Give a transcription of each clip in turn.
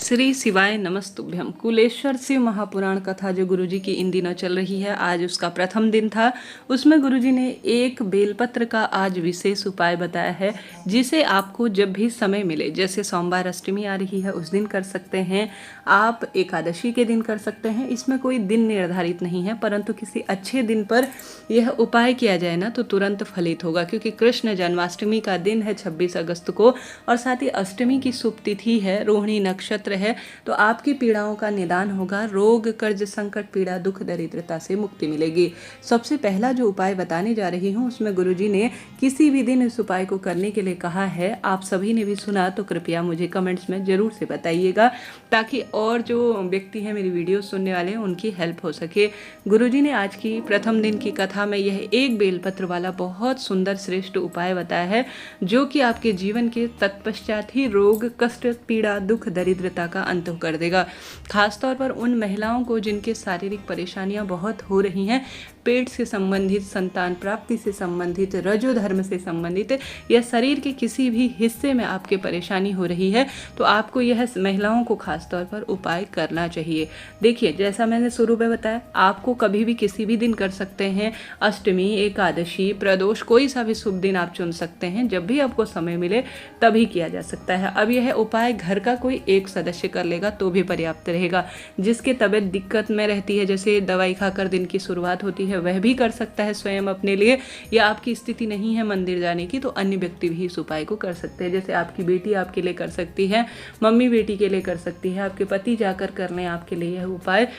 श्री शिवाय नमस्तुभ्यम। कुलेश्वर शिव महापुराण कथा जो गुरुजी की इन दिनों चल रही है, आज उसका प्रथम दिन था। उसमें गुरुजी ने एक बेलपत्र का आज विशेष उपाय बताया है, जिसे आपको जब भी समय मिले, जैसे सोमवार अष्टमी आ रही है उस दिन कर सकते हैं, आप एकादशी के दिन कर सकते हैं। इसमें कोई दिन निर्धारित नहीं है, परंतु किसी अच्छे दिन पर यह उपाय किया जाए ना तो तुरंत फलित होगा, क्योंकि कृष्ण जन्माष्टमी का दिन है 26 अगस्त को, और साथ ही अष्टमी की शुभ तिथि है, रोहिणी नक्षत्र है। तो आपकी पीड़ाओं का निदान होगा, रोग कर्ज संकट पीड़ा दुख दरिद्रता से मुक्ति मिलेगी। सबसे पहला जो उपाय बताने जा रही हूँ, उसमें गुरुजी ने किसी भी दिन इस उपाय को करने के लिए कहा है। आप सभी ने भी सुना तो कृपया मुझे कमेंट्स में जरूर से बताइएगा, ताकि और जो व्यक्ति हैं मेरी वीडियो सुनने वाले उनकी हेल्प हो सके। गुरुजी ने आज की प्रथम दिन की कथा में यह एक बेलपत्र वाला बहुत सुंदर श्रेष्ठ उपाय बताया है, जो कि आपके जीवन के तत्पश्चात ही रोग कष्ट पीड़ा दुख दरिद्रता का अंत कर देगा। खासतौर पर उन महिलाओं को जिनके शारीरिक परेशानियां बहुत हो रही हैं, पेट से संबंधित, संतान प्राप्ति से संबंधित, रजोधर्म से संबंधित, या शरीर के किसी भी हिस्से में आपके परेशानी हो रही है, तो आपको यह महिलाओं को खासतौर पर उपाय करना चाहिए। देखिए, जैसा मैंने शुरू में बताया, आपको कभी भी किसी भी दिन कर सकते हैं, अष्टमी, एकादशी, प्रदोष, कोई सा भी शुभ दिन आप चुन सकते हैं, जब भी आपको समय मिले तभी किया जा सकता है। अब यह उपाय घर का कोई एक सदस्य कर लेगा तो भी पर्याप्त रहेगा। जिसके तबीयत दिक्कत में रहती है, जैसे दवाई खाकर दिन की शुरुआत होती है, वह भी कर सकता है स्वयं अपने लिए, या आपकी स्थिति नहीं है मंदिर जाने की तो अन्य व्यक्ति भी इस उपाय को कर सकते हैं। जैसे आपकी बेटी आपके लिए कर सकती है, मम्मी बेटी के लिए कर सकती है, आपके पति जाकर कर लें आपके लिए यह उपाय,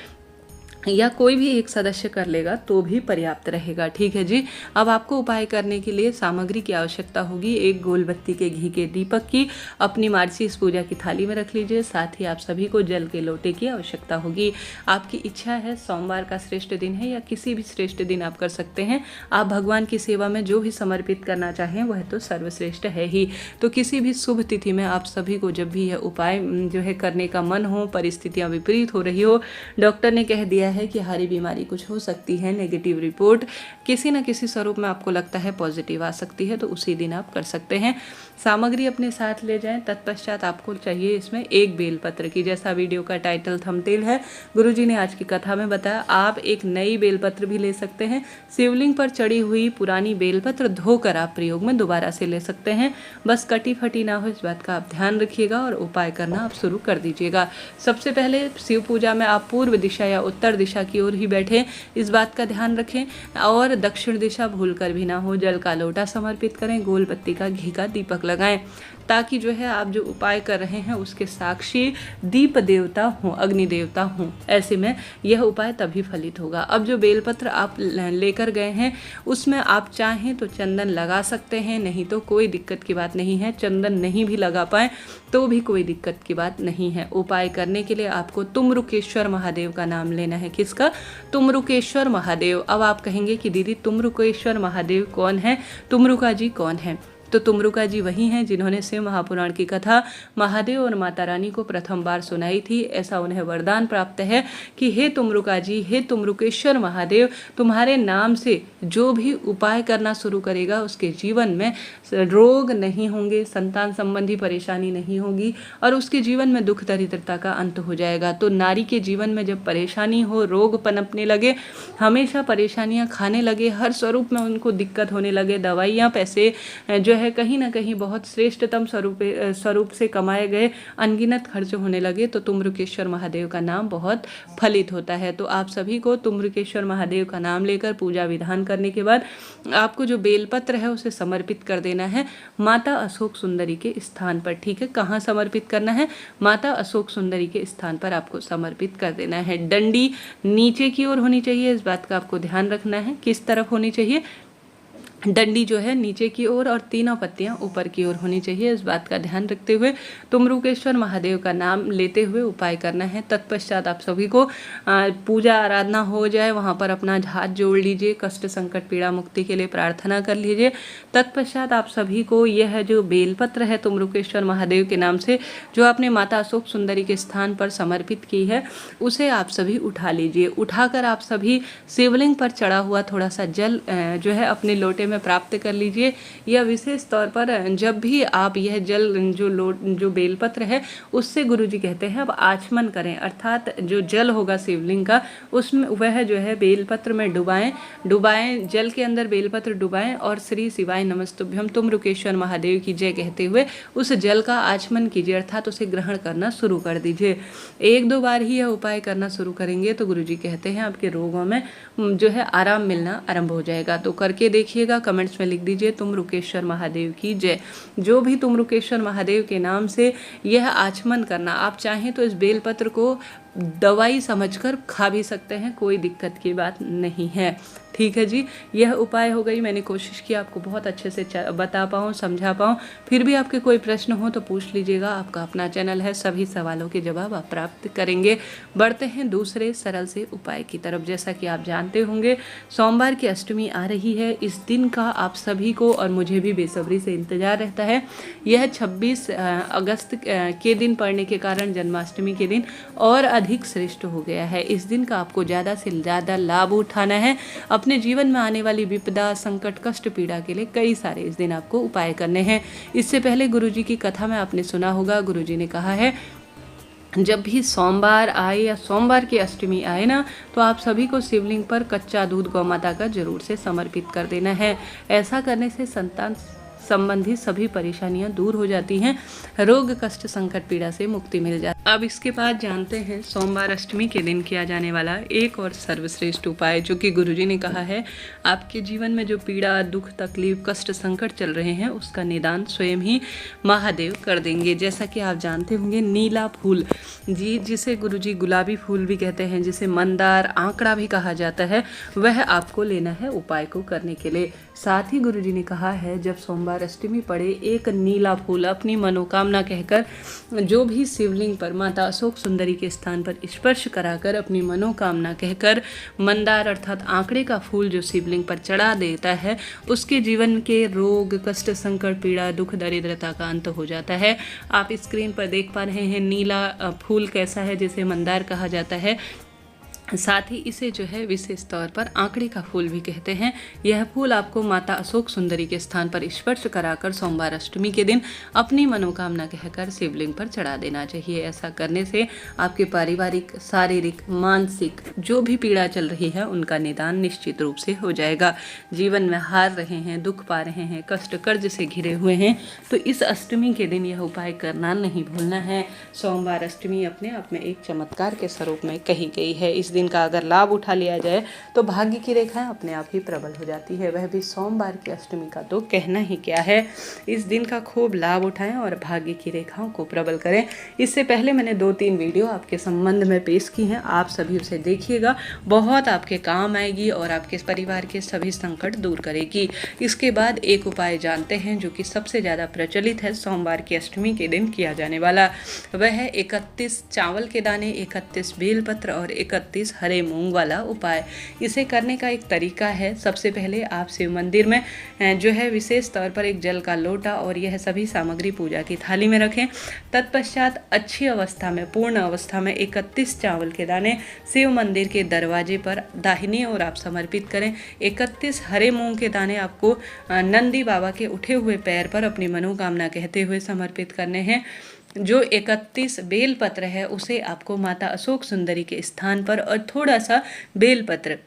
या कोई भी एक सदस्य कर लेगा तो भी पर्याप्त रहेगा। ठीक है जी। अब आपको उपाय करने के लिए सामग्री की आवश्यकता होगी। एक गोल बत्ती के घी के दीपक की, अपनी मार्ची इस पूजा की थाली में रख लीजिए। साथ ही आप सभी को जल के लोटे की आवश्यकता होगी। आपकी इच्छा है, सोमवार का श्रेष्ठ दिन है या किसी भी श्रेष्ठ दिन आप कर सकते हैं। आप भगवान की सेवा में जो भी समर्पित करना चाहें वह तो सर्वश्रेष्ठ है ही। तो किसी भी शुभ तिथि में आप सभी को जब भी यह उपाय जो है करने का मन हो, परिस्थितियाँ विपरीत हो रही हो, डॉक्टर ने कह दिया है कि हारी बीमारी कुछ हो सकती है, नेगेटिव रिपोर्ट किसी न किसी स्वरूप में आपको लगता है पॉजिटिव आ सकती है, तो उसी दिन आप कर सकते हैं। सामग्री अपने साथ ले जाएं। तत्पश्चात आपको चाहिए इसमें एक बेलपत्र की, जैसा वीडियो का टाइटल थंबनेल है, गुरुजी ने आज की कथा में बताया। आप एक नई बेलपत्र भी ले सकते हैं। शिवलिंग पर चढ़ी हुई पुरानी बेलपत्र धोकर आप प्रयोग में दोबारा से ले सकते हैं। बस कटी फटी ना हो, इस बात का आप ध्यान रखिएगा और उपाय करना आप शुरू कर दीजिएगा। सबसे पहले शिव पूजा में आप पूर्व दिशा या उत्तर दिशा की ओर ही बैठें, इस बात का ध्यान रखें, और दक्षिण दिशा भूलकर भी ना हो। जल का लोटा समर्पित करें, गोल बत्ती का घी का दीपक लगाएं, ताकि जो है आप जो उपाय कर रहे हैं उसके साक्षी दीप देवता हों, अग्नि देवता हों। ऐसे में यह उपाय तभी फलित होगा। अब जो बेलपत्र आप लेकर गए हैं, उसमें आप चाहें तो चंदन लगा सकते हैं, नहीं तो कोई दिक्कत की बात नहीं है। चंदन नहीं भी लगा पाए तो भी कोई दिक्कत की बात नहीं है। उपाय करने के लिए आपको तुमरुकेश्वर महादेव का नाम लेना है। किसका? तुमरुकेश्वर महादेव। अब आप कहेंगे कि दीदी तुमरुकेश्वर महादेव कौन है, तुमरुका जी कौन है? तो तुमरुका जी वही हैं जिन्होंने शिव महापुराण की कथा महादेव और माता रानी को प्रथम बार सुनाई थी। ऐसा उन्हें वरदान प्राप्त है कि हे तुमरुका जी, हे तुमरुकेश्वर महादेव, तुम्हारे नाम से जो भी उपाय करना शुरू करेगा उसके जीवन में रोग नहीं होंगे, संतान संबंधी परेशानी नहीं होगी, और उसके जीवन में दुख दरिद्रता का अंत हो जाएगा। तो नारी के जीवन में जब परेशानी हो, रोग पनपने लगे, हमेशा परेशानियां खाने लगे, हर स्वरूप में उनको दिक्कत होने लगे, दवाइयाँ पैसे जो है कहीं ना कहीं बहुत श्रेष्ठतम स्वरूप से कमाए गए अनगिनत खर्च होने लगे, तो तुमरुकेश्वर महादेव का नाम बहुत फलित होता है। तो आप सभी को तुमरुकेश्वर महादेव का नाम लेकर पूजा विधान करने के बाद आपको जो बेलपत्र है उसे समर्पित कर देना है माता अशोक सुंदरी के स्थान पर। ठीक है, कहाँ समर्पित करना है? माता अशोक सुंदरी के स्थान पर आपको समर्पित कर देना है। डंडी नीचे की ओर होनी चाहिए, इस बात का आपको ध्यान रखना है। किस तरफ होनी चाहिए? डंडी जो है नीचे की ओर और तीनों पत्तियां ऊपर की ओर होनी चाहिए। इस बात का ध्यान रखते हुए तुमरुकेश्वर महादेव का नाम लेते हुए उपाय करना है। तत्पश्चात आप सभी को पूजा आराधना हो जाए, वहां पर अपना हाथ जोड़ लीजिए, कष्ट संकट पीड़ा मुक्ति के लिए प्रार्थना कर लीजिए। तत्पश्चात आप सभी को यह जो बेलपत्र है तुमरुकेश्वर महादेव के नाम से, जो आपने माता अशोक सुंदरी के स्थान पर समर्पित की है, उसे आप सभी उठा लीजिए। उठाकर आप सभी शिवलिंग पर चढ़ा हुआ थोड़ा सा जल जो है अपने लोटे में प्राप्त कर लीजिए। यह विशेष तौर पर जब भी आप यह जल जो बेलपत्र है उससे गुरुजी कहते हैं अब आचमन करें, अर्थात जो जल होगा शिवलिंग का उसमें वह जो है बेलपत्र में डुबाएं, जल के अंदर बेलपत्र डुबाएं और श्री शिवाय नमस्तुभ्यम तुमरुकेश्वर महादेव की जय कहते हुए उस जल का आचमन कीजिए, अर्थात उसे ग्रहण करना शुरू कर दीजिए। 1-2 बार ही यह उपाय करना शुरू करेंगे तो गुरुजी कहते हैं आपके रोगों में जो है आराम मिलना आरंभ हो जाएगा। तो करके देखिएगा, कमेंट्स में लिख दीजिए तुमरुकेश्वर महादेव की जय। जो भी तुमरुकेश्वर महादेव के नाम से यह आचमन करना, आप चाहें तो इस बेलपत्र को दवाई समझकर खा भी सकते हैं, कोई दिक्कत की बात नहीं है। ठीक है जी, यह उपाय हो गई। मैंने कोशिश की आपको बहुत अच्छे से बता पाऊँ, समझा पाऊँ। फिर भी आपके कोई प्रश्न हो तो पूछ लीजिएगा, आपका अपना चैनल है, सभी सवालों के जवाब आप प्राप्त करेंगे। बढ़ते हैं दूसरे सरल से उपाय की तरफ। जैसा कि आप जानते होंगे सोमवार की अष्टमी आ रही है। इस दिन का आप सभी को और मुझे भी बेसब्री से इंतजार रहता है। यह 26 अगस्त के दिन पड़ने के कारण जन्माष्टमी के दिन और अधिक श्रेष्ठ हो गया है। इस दिन का आपको ज़्यादा से ज़्यादा लाभ उठाना है। अपने जीवन में आने वाली विपदा, संकट, कष्ट, पीड़ा के लिए कई सारे इस दिन आपको उपाय करने हैं। इससे पहले गुरुजी की कथा में आपने सुना होगा, गुरुजी ने कहा है जब भी सोमवार आए या सोमवार की अष्टमी आए ना, तो आप सभी को शिवलिंग पर कच्चा दूध गौ माता का जरूर से समर्पित कर देना है। ऐसा करने से संतान संबंधी सभी परेशानियां दूर हो जाती हैं, रोग, कष्ट, संकट, पीड़ा से मुक्ति मिल जाती है। अब इसके बाद जानते हैं सोमवार अष्टमी के दिन किया जाने वाला एक और सर्वश्रेष्ठ उपाय, जो कि गुरुजी ने कहा है आपके जीवन में जो पीड़ा, दुख, तकलीफ, कष्ट, संकट चल रहे हैं उसका निदान स्वयं ही महादेव कर देंगे। जैसा कि आप जानते होंगे नीला फूल जी, जिसे गुरुजी गुलाबी फूल भी कहते हैं, जिसे मंदार, आंकड़ा भी कहा जाता है, वह आपको लेना है उपाय को करने के लिए। साथ ही गुरुजी ने कहा है जब सोमवार अष्टमी पड़े एक नीला फूल अपनी मनोकामना कहकर जो भी शिवलिंग पर माता अशोक सुंदरी के स्थान पर स्पर्श कराकर अपनी मनोकामना कहकर मंदार अर्थात आंकड़े का फूल जो शिवलिंग पर चढ़ा देता है, उसके जीवन के रोग, कष्ट, संकट, पीड़ा, दुख, दरिद्रता का अंत हो जाता है। आप स्क्रीन पर देख पा रहे हैं नीला फूल कैसा है, जिसे मंदार कहा जाता है। साथ ही इसे जो है विशेष तौर पर आंकड़े का फूल भी कहते हैं। यह फूल आपको माता अशोक सुंदरी के स्थान पर स्पर्श कराकर सोमवार अष्टमी के दिन अपनी मनोकामना कहकर शिवलिंग पर चढ़ा देना चाहिए। ऐसा करने से आपके पारिवारिक, शारीरिक, मानसिक जो भी पीड़ा चल रही है उनका निदान निश्चित रूप से हो जाएगा। जीवन में हार रहे हैं, दुख पा रहे हैं, कष्ट, कर्ज से घिरे हुए हैं, तो इस अष्टमी के दिन यह उपाय करना नहीं भूलना है। सोमवार अष्टमी अपने आप में एक चमत्कार के स्वरूप में कही गई है। इस दिन का अगर लाभ उठा लिया जाए तो भाग्य की रेखाएं अपने आप ही प्रबल हो जाती है, वह भी सोमवार की अष्टमी का तो कहना ही क्या है। इस दिन का खूब लाभ उठाएं और भाग्य की रेखाओं को प्रबल करें। इससे पहले मैंने 2-3 वीडियो आपके संबंध में पेश की हैं, आप सभी उसे देखिएगा, बहुत आपके काम आएगी और आपके परिवार के सभी संकट दूर करेगी। इसके बाद एक उपाय जानते हैं जो कि सबसे ज़्यादा प्रचलित है सोमवार की अष्टमी के दिन किया जाने वाला, वह है 31 चावल के दाने, 31 बेलपत्र और 31 हरे मूंग वाला उपाय। इसे करने का एक तरीका है, सबसे पहले आप शिव मंदिर में जो है विशेष तौर पर एक जल का लोटा और यह सभी सामग्री पूजा की थाली में रखें। तत्पश्चात अच्छी अवस्था में, पूर्ण अवस्था में 31 चावल के दाने शिव मंदिर के दरवाजे पर दाहिनी ओर आप समर्पित करें। 31 हरे मूंग के दाने आपको नंदी बाबा के उठे हुए पैर पर अपनी मनोकामना कहते हुए समर्पित करने हैं। जो 31 बेलपत्र है उसे आपको माता अशोक सुंदरी के स्थान पर और थोड़ा सा बेलपत्र,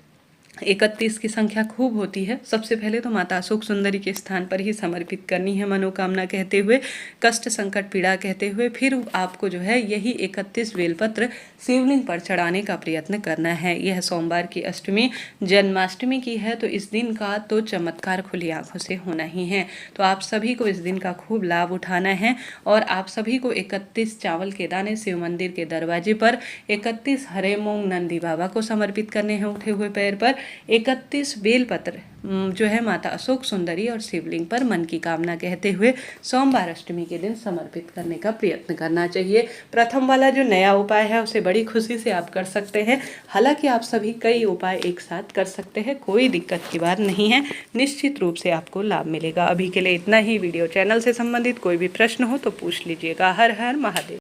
31 की संख्या खूब होती है, सबसे पहले तो माता अशोक सुंदरी के स्थान पर ही समर्पित करनी है मनोकामना कहते हुए, कष्ट, संकट, पीड़ा कहते हुए। फिर आपको जो है यही 31 बेलपत्र शिवलिंग पर चढ़ाने का प्रयत्न करना है। यह सोमवार की अष्टमी जन्माष्टमी की है, तो इस दिन का तो चमत्कार खुली आंखों से होना ही है। तो आप सभी को इस दिन का खूब लाभ उठाना है और आप सभी को 31 चावल के दाने शिव मंदिर के दरवाजे पर, 31 हरे मूंग नंदी बाबा को समर्पित करने हैं उठे हुए पैर पर, 31 बेलपत्र जो है माता अशोक सुंदरी और शिवलिंग पर मन की कामना कहते हुए सोमवार अष्टमी के दिन समर्पित करने का प्रयत्न करना चाहिए। प्रथम वाला जो नया उपाय है उसे बड़ी खुशी से आप कर सकते हैं। हालांकि आप सभी कई उपाय एक साथ कर सकते हैं, कोई दिक्कत की बात नहीं है, निश्चित रूप से आपको लाभ मिलेगा। अभी के लिए इतना ही। वीडियो चैनल से संबंधित कोई भी प्रश्न हो तो पूछ लीजिएगा। हर हर महादेव।